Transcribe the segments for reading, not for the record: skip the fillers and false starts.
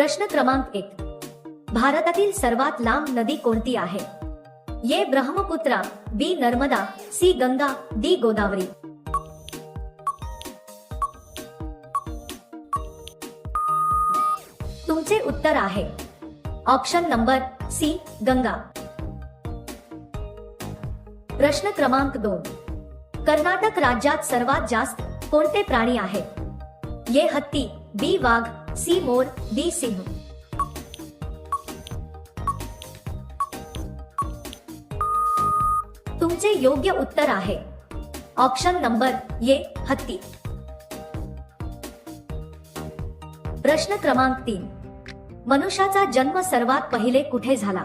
प्रश्न क्रमांक 1. भारतातील सर्वात लांब नदी कोणती आहे? ए. ब्रह्मपुत्रा, बी. नर्मदा, सी. गंगा, डी. गोदावरी. तुमचे उत्तर आहे ऑप्शन नंबर सी. गंगा. प्रश्न क्रमांक 2. कर्नाटक राज्यात सर्वात जास्त कोणते प्राणी आहेत? ए. हत्ती, बी. वाघ, सी. मोर, डी. सिंह. तुमचे योग्य उत्तर आहे ऑप्शन नंबर ए. हत्ती. प्रश्न क्रमांक 3. मनुष्याचा जन्म सर्वात पहिले कुठे झाला?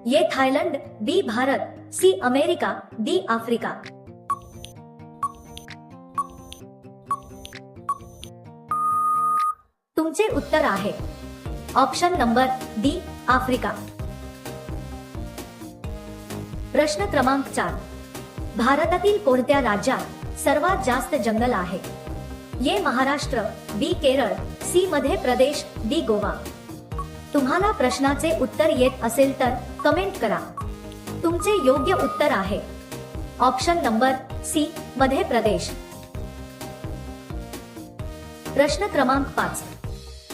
A. Thailand, B. Bharat, C. America, D. Africa. तुमचे उत्तर आहे ऑप्शन नंबर डी. आफ्रिका. प्रश्न क्रमांक 4. भारतातील कोणत्या राज्यात सर्वात जास्त जंगल आहे? ए. महाराष्ट्र, बी. केरळ, सी. मध्य प्रदेश, डी. गोवा. तुम्हाला प्रश्नाचे उत्तर येत असेल तर कमेंट करा. तुमचे योग्य उत्तर आहे option number C. Madhya Pradesh. प्रश्न क्रमांक 5.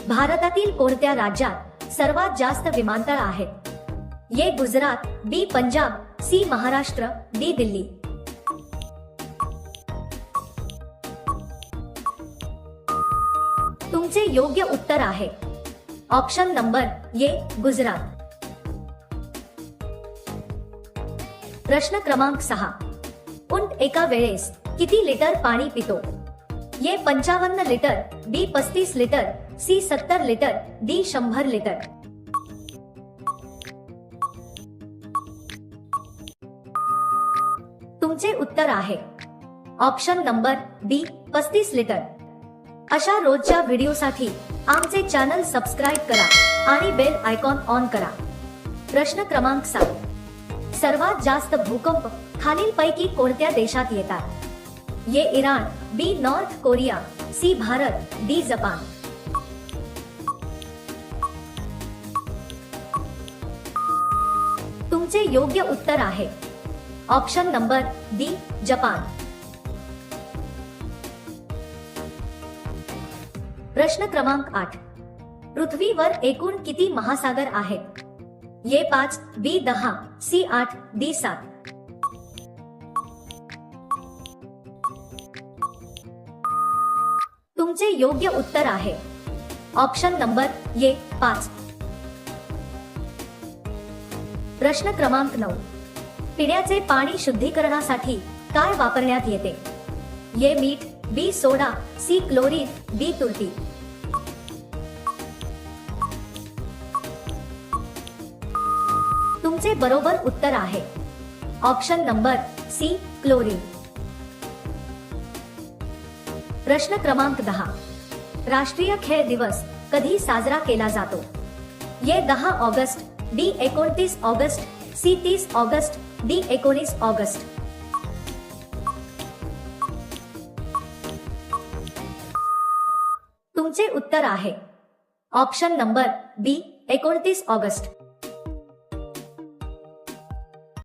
भारतातील कोणत्या राज्यात सर्वात जास्त विमानतळ आहेत? ए. गुजरात, बी. पंजाब, सी. महाराष्ट्र, डी. दिल्ली. तुमचे योग्य उत्तर आहे ऑप्शन नंबर ए. गुजरात. प्रश्न क्रमांक 6. उंट एका वेळेस किती लिटर पाणी पितो? A. 55 litre, B. 35 litre, C. 70 litre, D. 100 litre. तुमचे उत्तर आहे ऑप्शन नंबर बी. 35 लिटर. अशा रोजच्या व्हिडिओसाठी आमचे चॅनल सबस्क्राईब करा आणि बेल आयकॉन ऑन करा. प्रश्न क्रमांक 7. सर्वात जास्त भूकंप खालीलपैकी कोणत्या देशात येतात? A. Iran, B. North Korea, C. Bharat, D. Japan. तुमचे योग्य उत्तर आहे ऑप्शन नंबर डी. जपान. प्रश्न क्रमांक 8. पृथ्वीवर एकूण किती महासागर आहेत? ए. 5, बी. 10, सी. 8, डी. 7. तुमचे योग्य उत्तर आहे ऑप्शन नंबर ए. 5. प्रश्न क्रमांक 9. पिण्याचे पाणी शुद्धीकरणासाठी काय वापरण्यात येते? ए. मीठ, B. Soda, C. Chlorine, D. तुरटी. तुमचे बरोबर उत्तर आहे ऑप्शन नंबर सी. क्लोरीन. प्रश्न क्रमांक 10. राष्ट्रीय खेळ दिवस कधी साजरा केला जातो? A. 10 August, B. 29 August, C. 30 August, D. 19 August. तुमचे उत्तर आहे ऑप्शन नंबर बी. 29 ऑगस्ट.